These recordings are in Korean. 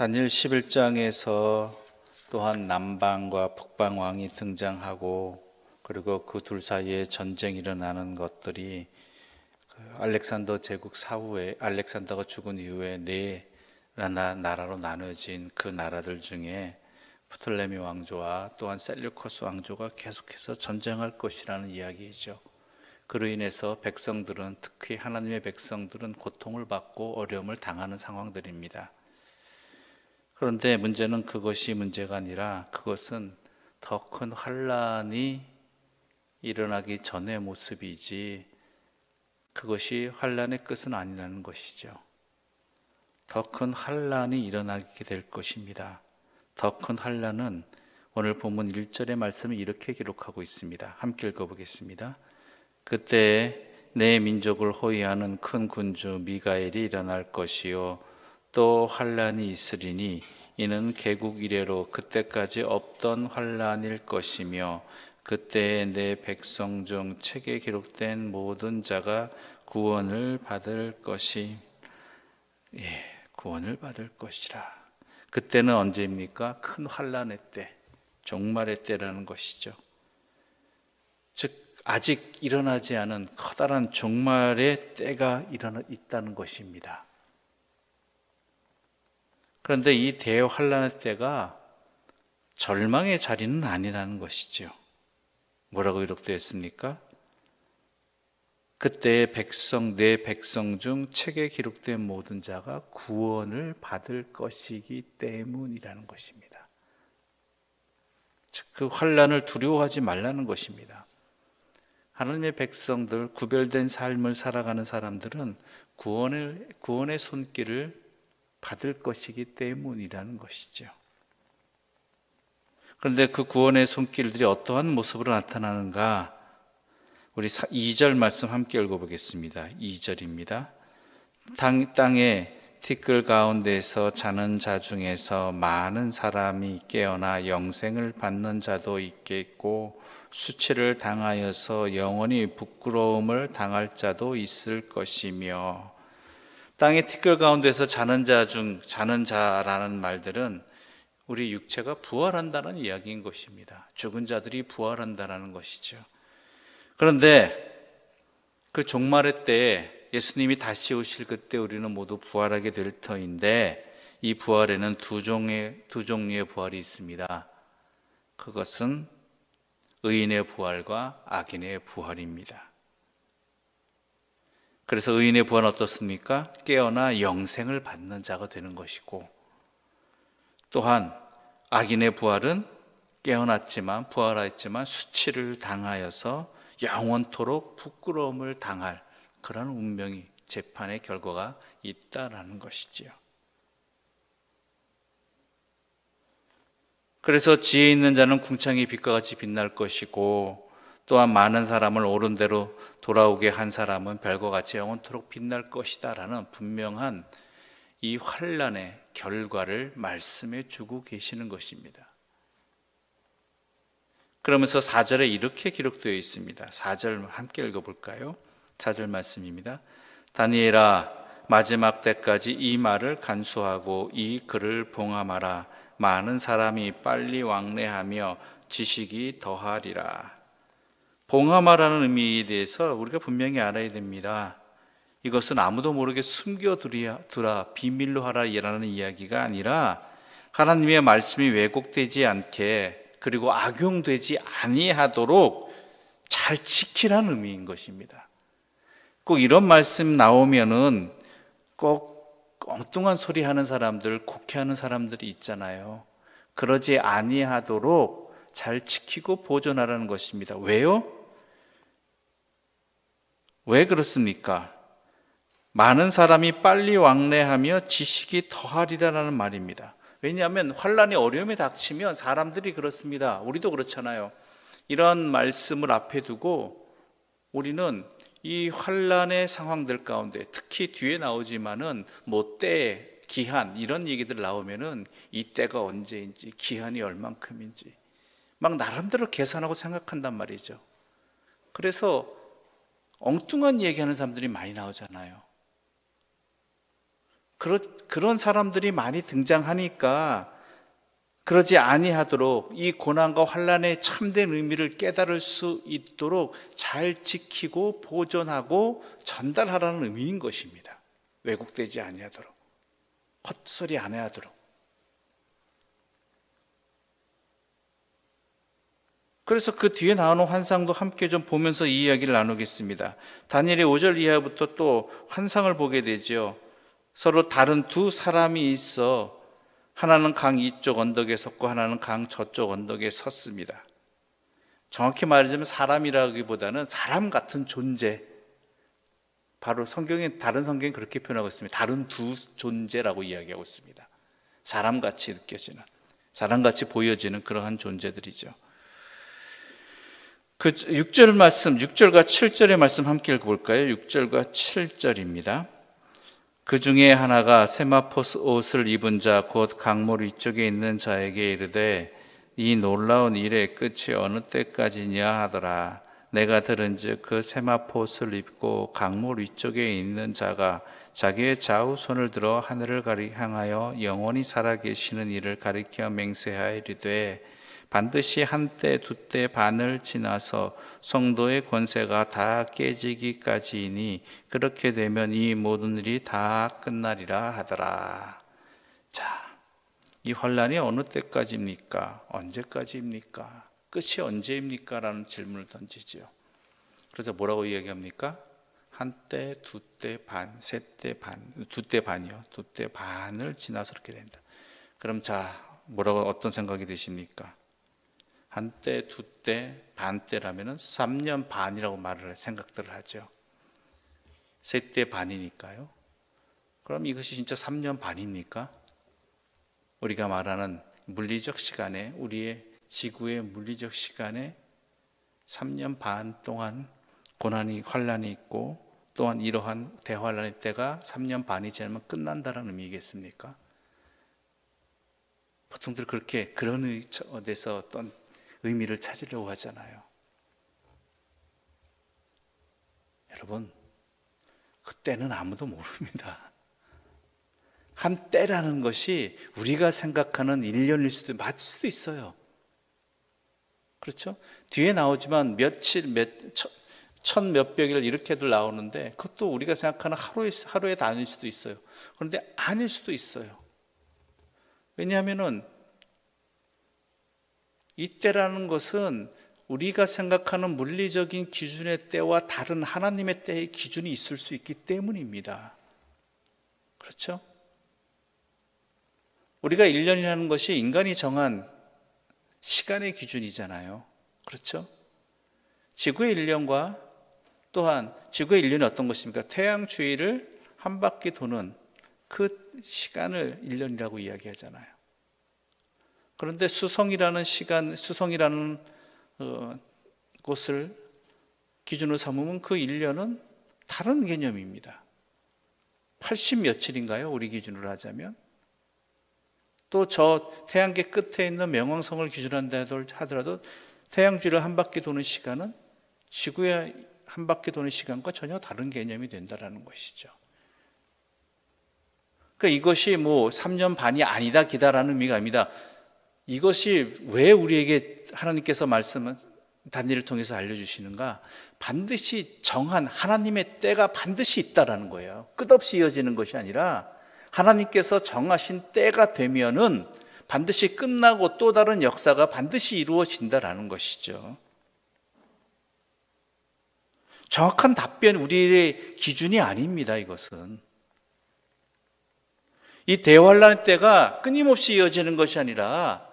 다니엘 11장에서 또한 남방과 북방 왕이 등장하고 그리고 그 둘 사이에 전쟁이 일어나는 것들이 알렉산더 제국 사후에 알렉산더가 죽은 이후에 네 나라로 나눠진 그 나라들 중에 프톨레미 왕조와 또한 셀류커스 왕조가 계속해서 전쟁할 것이라는 이야기이죠. 그로 인해서 백성들은, 특히 하나님의 백성들은 고통을 받고 어려움을 당하는 상황들입니다. 그런데 문제는 그것이 문제가 아니라 그것은 더 큰 환란이 일어나기 전의 모습이지 그것이 환란의 끝은 아니라는 것이죠. 더 큰 환란이 일어나게 될 것입니다. 더 큰 환란은 오늘 본문 1절의 말씀을 이렇게 기록하고 있습니다. 함께 읽어보겠습니다. 그때 내 민족을 호위하는 큰 군주 미가엘이 일어날 것이요 또 환란이 있으리니 이는 개국 이래로 그때까지 없던 환란일 것이며 그때 내 백성 중 책에 기록된 모든 자가 구원을 받을 것이 구원을 받을 것이라. 그때는 언제입니까? 큰 환란의 때, 종말의 때라는 것이죠. 즉 아직 일어나지 않은 커다란 종말의 때가 있다는 것입니다. 그런데 이 대환란의 때가 절망의 자리는 아니라는 것이죠. 뭐라고 기록되어 있습니까? 그때 내 백성 중 책에 기록된 모든 자가 구원을 받을 것이기 때문이라는 것입니다. 즉 그 환란을 두려워하지 말라는 것입니다. 하나님의 백성들, 구별된 삶을 살아가는 사람들은 구원의 손길을 받을 것이기 때문이라는 것이죠. 그런데 그 구원의 손길들이 어떠한 모습으로 나타나는가? 우리 2절 말씀 함께 읽어보겠습니다. 2절입니다. 땅의 티끌 가운데서 자는 자 중에서 많은 사람이 깨어나 영생을 받는 자도 있겠고 수치를 당하여서 영원히 부끄러움을 당할 자도 있을 것이며. 땅의 티끌 가운데서 자는 자라는 말들은 우리 육체가 부활한다는 이야기인 것입니다. 죽은 자들이 부활한다는 것이죠. 그런데 그 종말의 때에 예수님이 다시 오실 그때 우리는 모두 부활하게 될 터인데 이 부활에는 두 종류의 부활이 있습니다. 그것은 의인의 부활과 악인의 부활입니다. 그래서 의인의 부활은 어떻습니까? 깨어나 영생을 받는 자가 되는 것이고, 또한 악인의 부활은 깨어났지만 부활했지만 수치를 당하여서 영원토록 부끄러움을 당할 그런 운명이, 재판의 결과가 있다라는 것이지요. 그래서 지혜 있는 자는 궁창의 빛과 같이 빛날 것이고, 또한 많은 사람을 옳은 대로 돌아오게 한 사람은 별과 같이 영원토록 빛날 것이다 라는 분명한 이 환란의 결과를 말씀해 주고 계시는 것입니다. 그러면서 4절에 이렇게 기록되어 있습니다. 4절 함께 읽어볼까요? 4절 말씀입니다. 다니엘아, 마지막 때까지 이 말을 간수하고 이 글을 봉함하라. 많은 사람이 빨리 왕래하며 지식이 더하리라. 봉함하라는 의미에 대해서 우리가 분명히 알아야 됩니다. 이것은 아무도 모르게 숨겨두라, 비밀로 하라 이라는 이야기가 아니라 하나님의 말씀이 왜곡되지 않게, 그리고 악용되지 아니하도록 잘 지키라는 의미인 것입니다. 꼭 이런 말씀 나오면은 꼭 엉뚱한 소리 하는 사람들, 곡해하는 사람들이 있잖아요. 그러지 아니하도록 잘 지키고 보존하라는 것입니다. 왜요? 왜 그렇습니까? 많은 사람이 빨리 왕래하며 지식이 더하리라는 말입니다. 왜냐하면 환란이 어려움에 닥치면 사람들이 그렇습니다. 우리도 그렇잖아요. 이런 말씀을 앞에 두고 우리는 이 환란의 상황들 가운데, 특히 뒤에 나오지만은 때, 기한 이런 얘기들 나오면은 이 때가 언제인지, 기한이 얼만큼인지 막 나름대로 계산하고 생각한단 말이죠. 그래서 엉뚱한 얘기하는 사람들이 많이 나오잖아요. 그런 사람들이 많이 등장하니까 그러지 아니하도록 이 고난과 환난의 참된 의미를 깨달을 수 있도록 잘 지키고 보존하고 전달하라는 의미인 것입니다. 왜곡되지 아니하도록, 헛소리 안 해하도록. 그래서 그 뒤에 나오는 환상도 함께 좀 보면서 이 이야기를 나누겠습니다. 다니엘의 5절 이하부터 또 환상을 보게 되죠. 서로 다른 두 사람이 있어 하나는 강 이쪽 언덕에 섰고 하나는 강 저쪽 언덕에 섰습니다. 정확히 말하자면 사람이라기보다는 사람 같은 존재. 바로 다른 성경이 그렇게 표현하고 있습니다. 다른 두 존재라고 이야기하고 있습니다. 사람같이 느껴지는, 사람같이 보여지는 그러한 존재들이죠. 그 6절 말씀, 6절과 7절의 말씀 함께 읽어볼까요? 6절과 7절입니다. 그 중에 하나가 세마포 옷을 입은 자 곧 강물 위쪽에 있는 자에게 이르되 이 놀라운 일의 끝이 어느 때까지냐 하더라. 내가 들은즉 그 세마포 옷을 입고 강물 위쪽에 있는 자가 자기의 좌우 손을 들어 하늘을 향하여 영원히 살아계시는 이를 가리켜 맹세하여 이르되 반드시 한때 두때 반을 지나서 성도의 권세가 다 깨지기까지이니 그렇게 되면 이 모든 일이 다 끝나리라 하더라. 자, 이 환란이 어느 때까지입니까? 언제까지입니까? 끝이 언제입니까? 라는 질문을 던지죠. 그래서 뭐라고 이야기합니까? 한때, 두때 반, 세때 반, 두때 반이요. 두때 반을 지나서 그렇게 된다. 그럼 자, 어떤 생각이 드십니까? 한때, 두때, 반때라면 3년 반이라고 생각들을 하죠. 세때 반이니까요. 그럼 이것이 진짜 3년 반입니까? 우리가 말하는 물리적 시간에, 우리의 지구의 물리적 시간에 3년 반 동안 고난이, 환란이 있고 또한 이러한 대환란의 때가 3년 반이 지나면 끝난다는 의미겠습니까? 보통들 그렇게 그런 데서 어떤 의미를 찾으려고 하잖아요. 여러분, 그때는 아무도 모릅니다. 한때라는 것이 우리가 생각하는 1년일 수도 맞을 수도 있어요. 그렇죠? 뒤에 나오지만 며칠, 천 몇백일 이렇게들 나오는데 그것도 우리가 생각하는 하루의 단위일 수도 있어요. 그런데 아닐 수도 있어요. 왜냐하면은 이때라는 것은 우리가 생각하는 물리적인 기준의 때와 다른 하나님의 때의 기준이 있을 수 있기 때문입니다. 그렇죠? 우리가 1년이라는 것이 인간이 정한 시간의 기준이잖아요. 그렇죠? 지구의 1년과 또한 지구의 1년이 어떤 것입니까? 태양 주위를 한 바퀴 도는 그 시간을 1년이라고 이야기하잖아요. 그런데 수성이라는 곳을 기준으로 삼으면 그 1년은 다른 개념입니다. 80 며칠인가요? 우리 기준으로 하자면. 또 저 태양계 끝에 있는 명왕성을 기준으로 하더라도 태양주를 한 바퀴 도는 시간은 지구의 한 바퀴 도는 시간과 전혀 다른 개념이 된다는 것이죠. 그러니까 이것이 3년 반이 아니다 기다라는 의미가 아닙니다. 이것이 왜 우리에게 하나님께서 다니엘을 통해서 알려주시는가? 반드시 정한 하나님의 때가 반드시 있다라는 거예요. 끝없이 이어지는 것이 아니라 하나님께서 정하신 때가 되면은 반드시 끝나고 또 다른 역사가 반드시 이루어진다라는 것이죠. 정확한 답변, 우리의 기준이 아닙니다. 이것은 이 대환란의 때가 끊임없이 이어지는 것이 아니라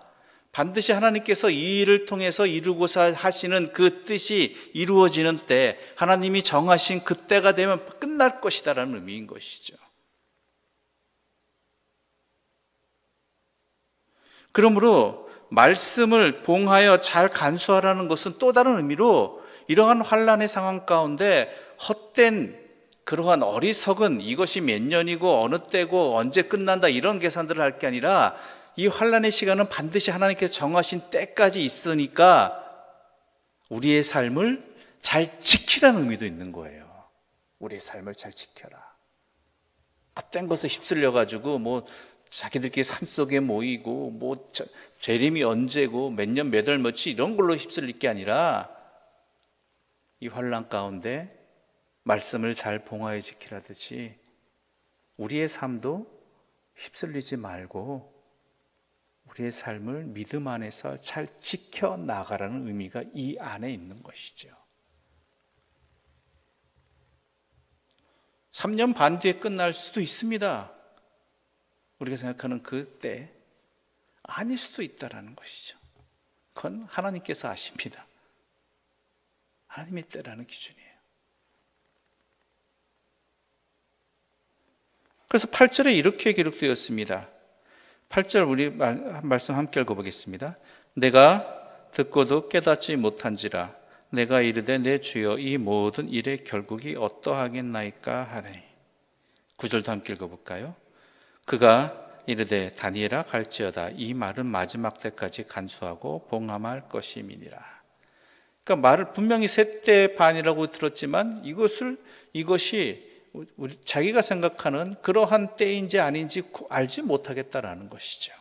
반드시 하나님께서 이 일을 통해서 이루고자 하시는 그 뜻이 이루어지는 때, 하나님이 정하신 그 때가 되면 끝날 것이다라는 의미인 것이죠. 그러므로 말씀을 봉하여 잘 간수하라는 것은 또 다른 의미로 이러한 환란의 상황 가운데 헛된 그러한 어리석은 이것이 몇 년이고 어느 때고 언제 끝난다 이런 계산들을 할 게 아니라 이 환란의 시간은 반드시 하나님께서 정하신 때까지 있으니까 우리의 삶을 잘 지키라는 의미도 있는 거예요. 우리의 삶을 잘 지켜라. 헛된 것에 휩쓸려 가지고 뭐 자기들끼리 산속에 모이고 뭐 재림이 언제고 몇 년 몇 월 며칠 이런 걸로 휩쓸릴 게 아니라 이 환난 가운데 말씀을 잘 봉화에 지키라듯이 우리의 삶도 휩쓸리지 말고 우리의 삶을 믿음 안에서 잘 지켜나가라는 의미가 이 안에 있는 것이죠. 3년 반 뒤에 끝날 수도 있습니다. 우리가 생각하는 그때 아닐 수도 있다라는 것이죠. 그건 하나님께서 아십니다. 하나님의 때라는 기준이에요. 그래서 8절에 이렇게 기록되었습니다. 8절 우리 말씀 함께 읽어보겠습니다. 내가 듣고도 깨닫지 못한지라 내가 이르되 내 주여 이 모든 일의 결국이 어떠하겠나이까 하니. 9절도 함께 읽어볼까요? 그가 이르되 다니엘아 갈지어다 이 말은 마지막 때까지 간수하고 봉함할 것임이니라. 그러니까 말을 분명히 셋대 반이라고 들었지만 이것이 자기가 생각하는 그러한 때인지 아닌지 알지 못하겠다라는 것이죠.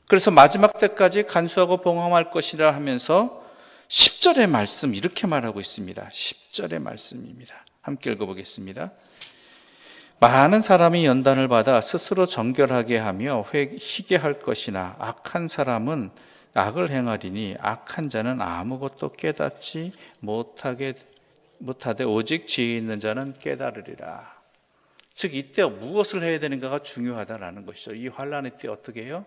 그래서 마지막 때까지 간수하고 봉함할 것이라 하면서 10절의 말씀 이렇게 말하고 있습니다. 10절의 말씀입니다. 함께 읽어보겠습니다. 많은 사람이 연단을 받아 스스로 정결하게 하며 희게 할 것이나 악한 사람은 악을 행하리니 악한 자는 아무것도 깨닫지 못하되 오직 지혜 있는 자는 깨달으리라. 즉 이때 무엇을 해야 되는가가 중요하다라는 것이죠. 이 환난의 때 어떻게 해요?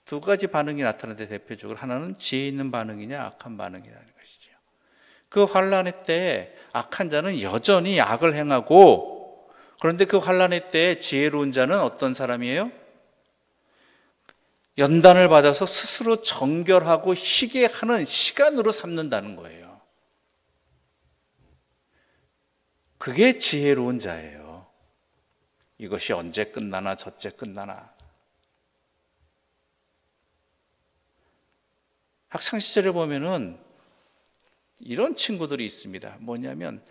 두 가지 반응이 나타나는데 대표적으로 하나는 지혜 있는 반응이냐 악한 반응이라는 것이죠. 그 환난의 때 악한 자는 여전히 악을 행하고, 그런데 그 환난의 때 지혜로운 자는 어떤 사람이에요? 연단을 받아서 스스로 정결하고 희게 하는 시간으로 삼는다는 거예요. 그게 지혜로운 자예요. 이것이 언제 끝나나 저째 끝나나. 학창시절에 보면은 이런 친구들이 있습니다. 뭐냐면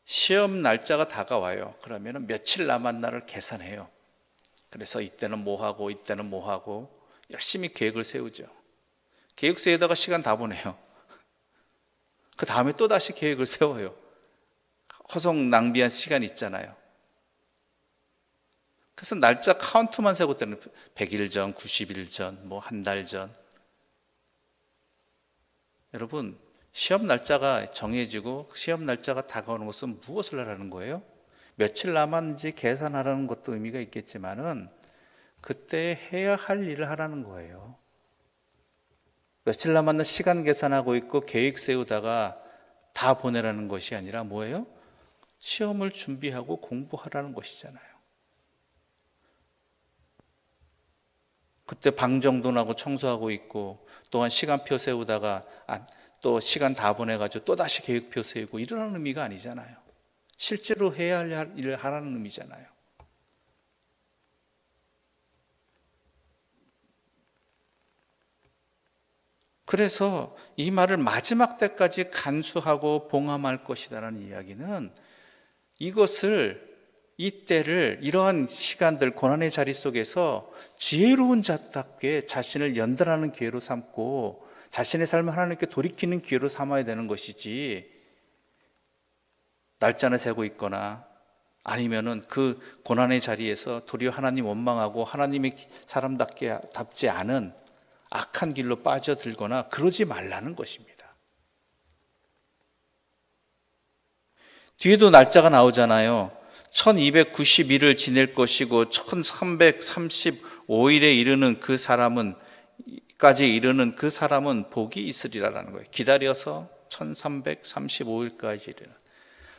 시험 날짜가 다가와요. 그러면은 며칠 남은 날을 계산해요. 그래서 이때는 뭐 하고 이때는 뭐 하고 열심히 계획을 세우죠. 계획 세우다가 시간 다 보내요. 그 다음에 또 다시 계획을 세워요. 허송 낭비한 시간 있잖아요. 그래서 날짜 카운트만 세고 때는 100일 전, 90일 전, 뭐 한 달 전. 여러분, 시험 날짜가 정해지고 시험 날짜가 다가오는 것은 무엇을 하라는 거예요? 며칠 남았는지 계산하라는 것도 의미가 있겠지만은 그때 해야 할 일을 하라는 거예요. 며칠 남았는 시간 계산하고 있고 계획 세우다가 다 보내라는 것이 아니라 뭐예요? 시험을 준비하고 공부하라는 것이잖아요. 그때 방 정돈하고 청소하고 있고 또한 시간표 세우다가 또 시간 다 보내가지고 또 다시 계획표 세우고 이러는 의미가 아니잖아요. 실제로 해야 할 일을 하라는 의미잖아요. 그래서 이 말을 마지막 때까지 간수하고 봉함할 것이다라는 이야기는 이때를 이러한 시간들 고난의 자리 속에서 지혜로운 자답게 자신을 연단하는 기회로 삼고 자신의 삶을 하나님께 돌이키는 기회로 삼아야 되는 것이지, 날짜를 세고 있거나 아니면은 그 고난의 자리에서 도리어 하나님 원망하고 하나님의 사람답지 않은 악한 길로 빠져들거나 그러지 말라는 것입니다. 뒤에도 날짜가 나오잖아요. 1290일을 지낼 것이고 1335일에 이르는 그 사람은 복이 있으리라는 거예요. 기다려서 1335일까지 이르는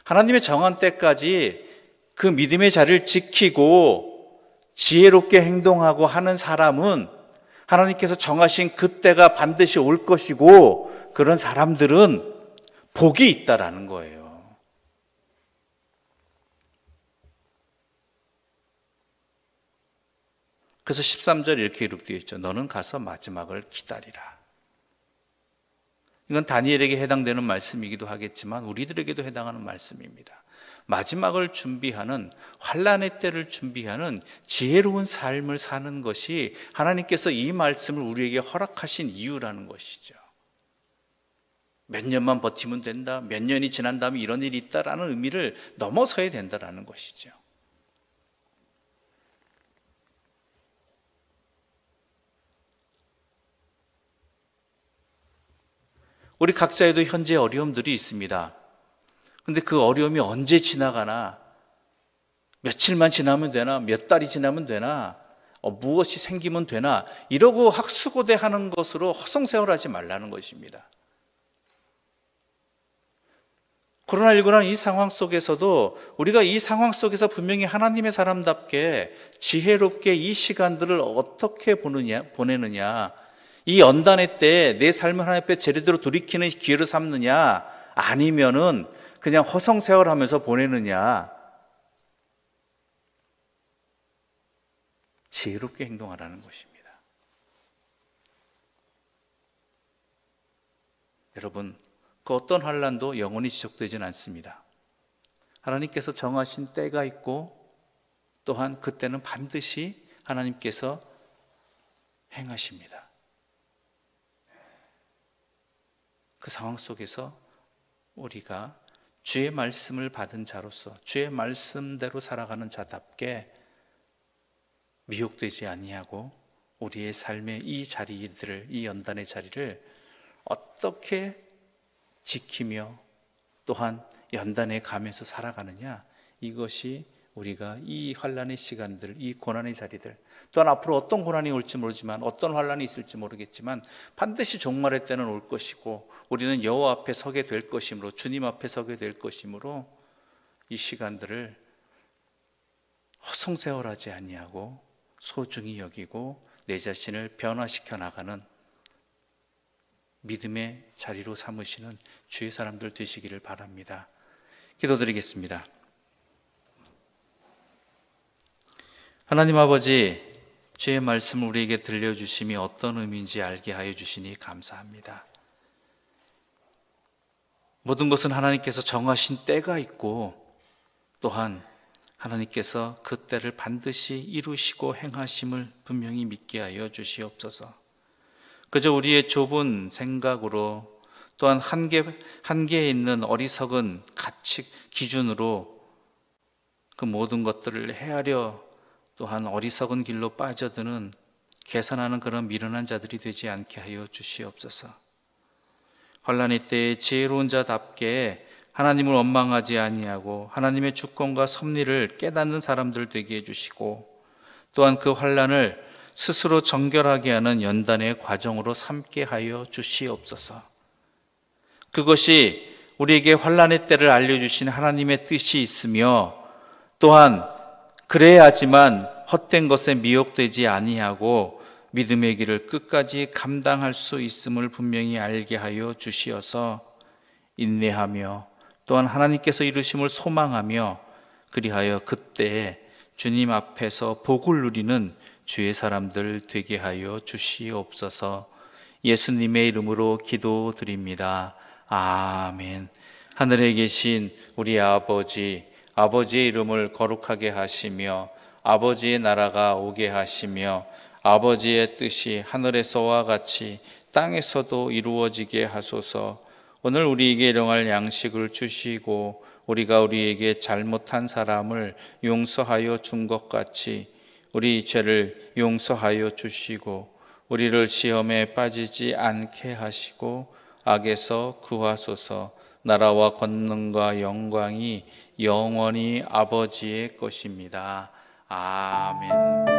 하나님의 정한 때까지 그 믿음의 자리를 지키고 지혜롭게 행동하고 하는 사람은 하나님께서 정하신 그때가 반드시 올 것이고 그런 사람들은 복이 있다라는 거예요. 그래서 13절 이렇게 기록되어 있죠. 너는 가서 마지막을 기다리라. 이건 다니엘에게 해당되는 말씀이기도 하겠지만 우리들에게도 해당하는 말씀입니다. 마지막을 준비하는, 환난의 때를 준비하는 지혜로운 삶을 사는 것이 하나님께서 이 말씀을 우리에게 허락하신 이유라는 것이죠. 몇 년만 버티면 된다, 몇 년이 지난 다음에 이런 일이 있다라는 의미를 넘어서야 된다라는 것이죠. 우리 각자에도 현재 어려움들이 있습니다. 근데 그 어려움이 언제 지나가나, 며칠만 지나면 되나, 몇 달이 지나면 되나, 무엇이 생기면 되나, 이러고 학수고대하는 것으로 허송세월하지 말라는 것입니다. 코로나19라는 이 상황 속에서도 우리가 이 상황 속에서 분명히 하나님의 사람답게 지혜롭게 이 시간들을 어떻게 보내느냐, 이 연단의 때에 내 삶을 하나님 앞에 제대로 돌이키는 기회로 삼느냐, 아니면은 그냥 허송세월하면서 보내느냐, 지혜롭게 행동하라는 것입니다. 여러분, 그 어떤 환난도 영원히 지속되지는 않습니다. 하나님께서 정하신 때가 있고 또한 그때는 반드시 하나님께서 행하십니다. 그 상황 속에서 우리가 주의 말씀을 받은 자로서 주의 말씀대로 살아가는 자답게 미혹되지 아니하고 우리의 삶의 이 자리들을, 이 연단의 자리를 어떻게 지키며 또한 연단에 가면서 살아가느냐, 이것이 우리가 이 환난의 시간들, 이 고난의 자리들, 또한 앞으로 어떤 고난이 올지 모르지만, 어떤 환난이 있을지 모르겠지만 반드시 종말의 때는 올 것이고 우리는 여호와 앞에 서게 될 것이므로, 주님 앞에 서게 될 것이므로 이 시간들을 허송세월하지 아니하고 소중히 여기고 내 자신을 변화시켜 나가는 믿음의 자리로 삼으시는 주의 사람들 되시기를 바랍니다. 기도드리겠습니다. 하나님 아버지, 주의 말씀을 우리에게 들려주심이 어떤 의미인지 알게 하여 주시니 감사합니다. 모든 것은 하나님께서 정하신 때가 있고 또한 하나님께서 그 때를 반드시 이루시고 행하심을 분명히 믿게 하여 주시옵소서. 그저 우리의 좁은 생각으로 또한 한계에 있는 어리석은 가치 기준으로 그 모든 것들을 헤아려 또한 어리석은 길로 빠져드는 계산하는 그런 미련한 자들이 되지 않게 하여 주시옵소서. 환난의 때에 지혜로운 자답게 하나님을 원망하지 아니하고 하나님의 주권과 섭리를 깨닫는 사람들 되게 해주시고 또한 그 환난을 스스로 정결하게 하는 연단의 과정으로 삼게 하여 주시옵소서. 그것이 우리에게 환난의 때를 알려주신 하나님의 뜻이 있으며 또한 그래야지만 헛된 것에 미혹되지 아니하고 믿음의 길을 끝까지 감당할 수 있음을 분명히 알게 하여 주시어서 인내하며 또한 하나님께서 이루심을 소망하며 그리하여 그때에 주님 앞에서 복을 누리는 주의 사람들 되게 하여 주시옵소서. 예수님의 이름으로 기도드립니다. 아멘. 하늘에 계신 우리 아버지, 아버지의 이름을 거룩하게 하시며 아버지의 나라가 오게 하시며 아버지의 뜻이 하늘에서와 같이 땅에서도 이루어지게 하소서. 오늘 우리에게 일용할 양식을 주시고 우리가 우리에게 잘못한 사람을 용서하여 준 것 같이 우리 죄를 용서하여 주시고 우리를 시험에 빠지지 않게 하시고 악에서 구하소서. 나라와 권능과 영광이 영원히 아버지의 것입니다. 아멘.